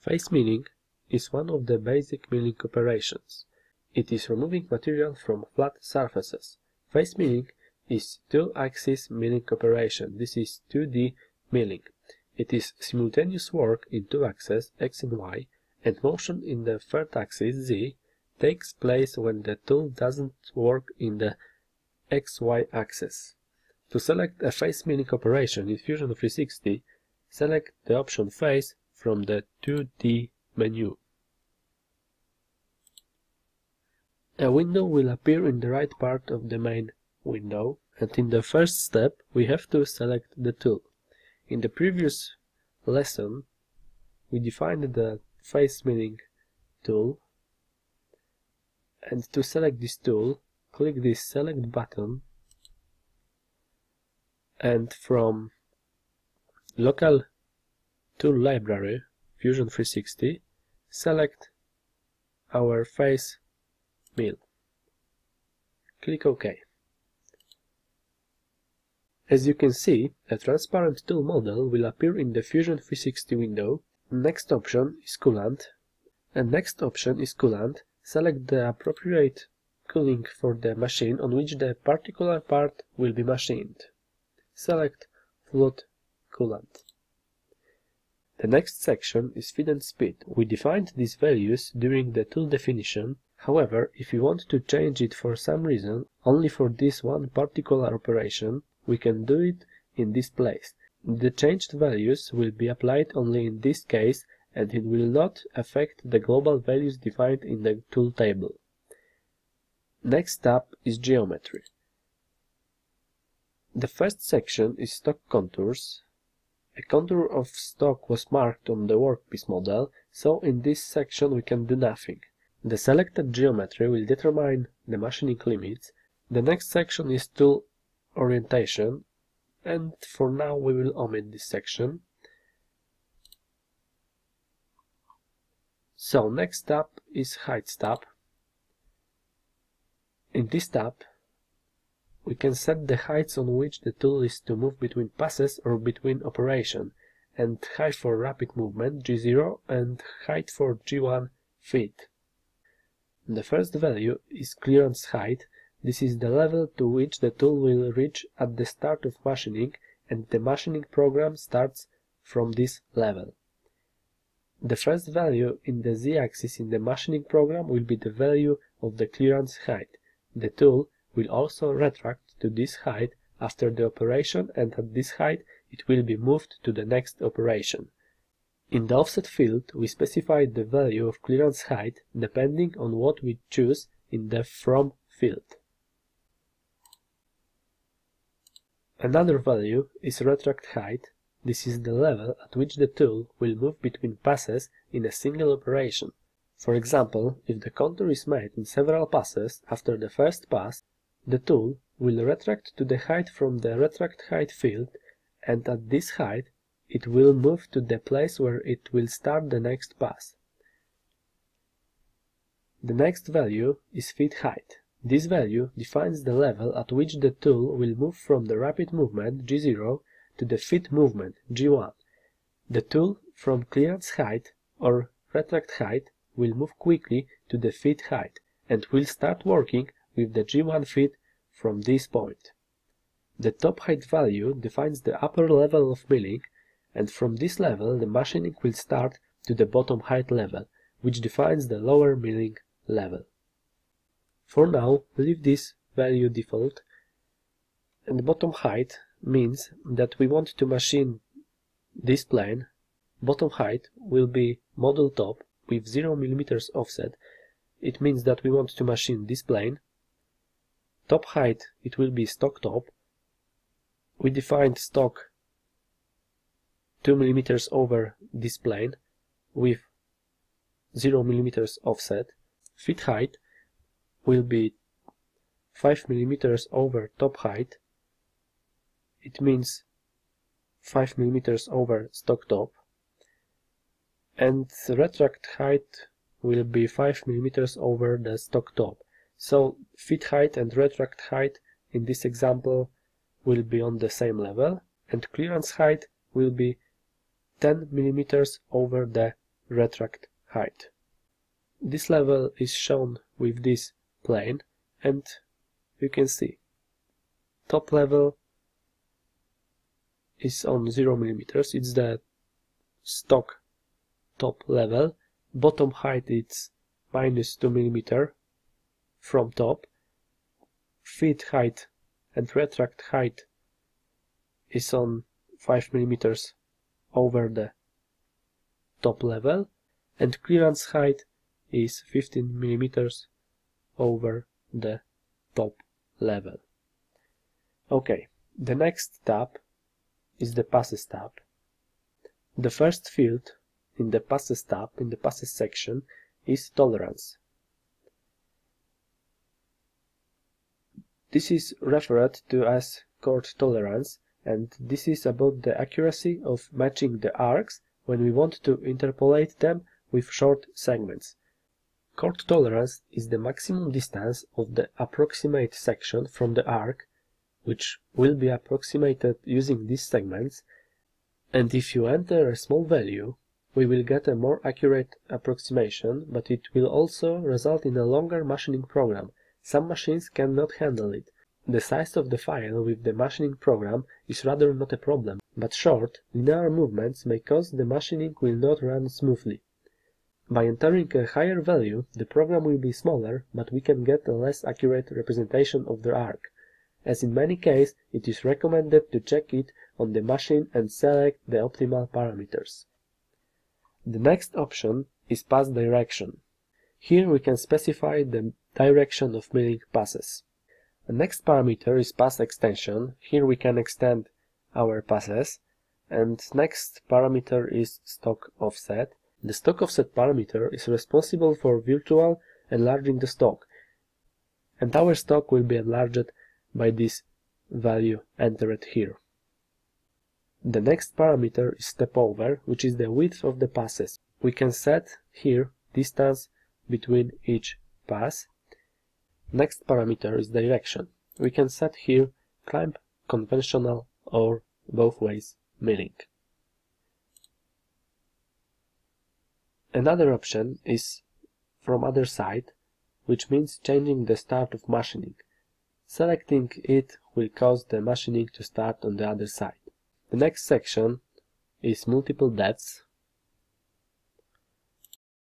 Face milling is one of the basic milling operations. It is removing material from flat surfaces. Face milling is two-axis milling operation. This is 2D milling. It is simultaneous work in two axes, X and Y, and motion in the third axis, Z, takes place when the tool doesn't work in the XY axis. To select a face milling operation in Fusion 360, select the option Face from the 2D menu. A window will appear in the right part of the main window, and in the first step we have to select the tool. In the previous lesson we defined the face milling tool, and to select this tool, click this select button, and from local tool library Fusion 360 select our face mill. Click OK. As you can see, a transparent tool model will appear in the Fusion 360 window. Next option is Coolant. Select the appropriate cooling for the machine on which the particular part will be machined. Select Float Coolant. The next section is feed and speed. We defined these values during the tool definition. However, if you want to change it for some reason, only for this one particular operation, we can do it in this place. The changed values will be applied only in this case, and it will not affect the global values defined in the tool table. Next up is geometry. The first section is stock contours. A contour of stock was marked on the workpiece model, so in this section we can do nothing. The selected geometry will determine the machining limits. The next section is tool orientation, and for now we will omit this section. So next tab is height tab. In this tab we can set the heights on which the tool is to move between passes or between operation, and height for rapid movement G0 and height for G1 feet. The first value is clearance height. This is the level to which the tool will reach at the start of machining, and the machining program starts from this level. The first value in the Z-axis in the machining program will be the value of the clearance height. The tool will also retract to this height after the operation, and at this height it will be moved to the next operation. In the offset field we specified the value of clearance height depending on what we choose in the from field. Another value is retract height. This is the level at which the tool will move between passes in a single operation. For example, if the contour is made in several passes, after the first pass, the tool will retract to the height from the retract height field, and at this height it will move to the place where it will start the next pass. The next value is feet height. This value defines the level at which the tool will move from the rapid movement G0 to the feet movement G1. The tool from clearance height or retract height will move quickly to the feet height and will start working with the G1 feet from this point. The top height value defines the upper level of milling, and from this level the machining will start to the bottom height level, which defines the lower milling level. For now, leave this value default, and bottom height means that we want to machine this plane. Bottom height will be model top with 0 mm offset. It means that we want to machine this plane. Top height, it will be stock top. We defined stock 2 mm over this plane with 0 mm offset. Feet height will be 5 mm over top height. It means 5 mm over stock top. And retract height will be 5 mm over the stock top. So feet height and retract height in this example will be on the same level, and clearance height will be 10 mm over the retract height. This level is shown with this plane, and you can see top level is on 0 mm, it's the stock top level. Bottom height is minus 2 mm from top. Feed height and retract height is on 5 mm over the top level, and clearance height is 15 mm over the top level. Okay, the next tab is the Passes tab. The first field in the Passes tab, in the Passes section, is Tolerance. This is referred to as chord tolerance, and this is about the accuracy of matching the arcs when we want to interpolate them with short segments. Chord tolerance is the maximum distance of the approximate section from the arc, which will be approximated using these segments, and if you enter a small value, we will get a more accurate approximation, but it will also result in a longer machining program. Some machines cannot handle it. The size of the file with the machining program is rather not a problem, but short, linear movements may cause the machining will not run smoothly. By entering a higher value, the program will be smaller, but we can get a less accurate representation of the arc. As in many cases, it is recommended to check it on the machine and select the optimal parameters. The next option is Pass Direction. Here we can specify the direction of milling passes. The next parameter is Pass Extension. Here we can extend our passes. And next parameter is Stock Offset. The Stock Offset parameter is responsible for virtual enlarging the stock, and our stock will be enlarged by this value entered here. The next parameter is Step Over, which is the width of the passes. We can set here distance between each pass. Next parameter is Direction. We can set here clamp, conventional, or both ways milling. Another option is from other side, which means changing the start of machining. Selecting it will cause the machining to start on the other side. The next section is Multiple Depths.